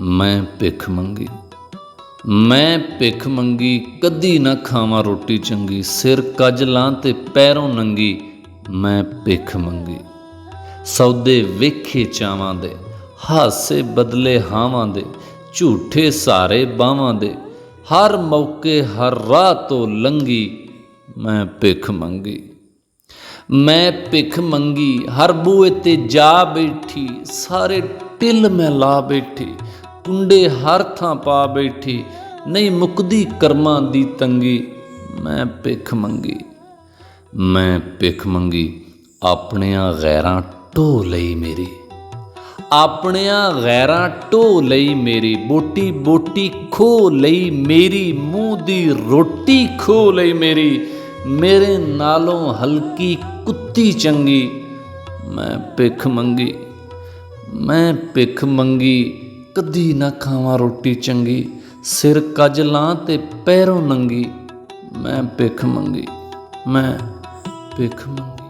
मैं भिख मंगी। मैं भिख मंगी कदी ना खावां रोटी चंगी, सिर कज लां ते पैरों नंगी, मैं भिख मंगी। सौदे वेखे चावां दे, हासे बदले हावां दे, झूठे सहारे बावां दे, हर मौके हर राह तो लंघी, मैं भिख मंगी। मैं भिख मंगी हर बूहे ते जा बैठी, सारे टिल मैं ला बैठी, कुंडे हर थां पा बैठी, नहीं मुकदी कर्मां दी तंगी, मैं भिख मंगी। मैं भिख मंगी अपनियां गैरां ढो लई मेरी, अपनियां गैरां ढो लई मेरी, बोटी बोटी खो लई मेरी, मूँह दी रोटी खो लई मेरी, मेरे नालों हल्की कुत्ती चंगी, मैं भिख मंगी। मैं भिख मंगी कदी ना खावां रोटी चंगी, सिर कज लां ते पैरों नंगी, मैं भिख मंगी। मैं भिख मंगी।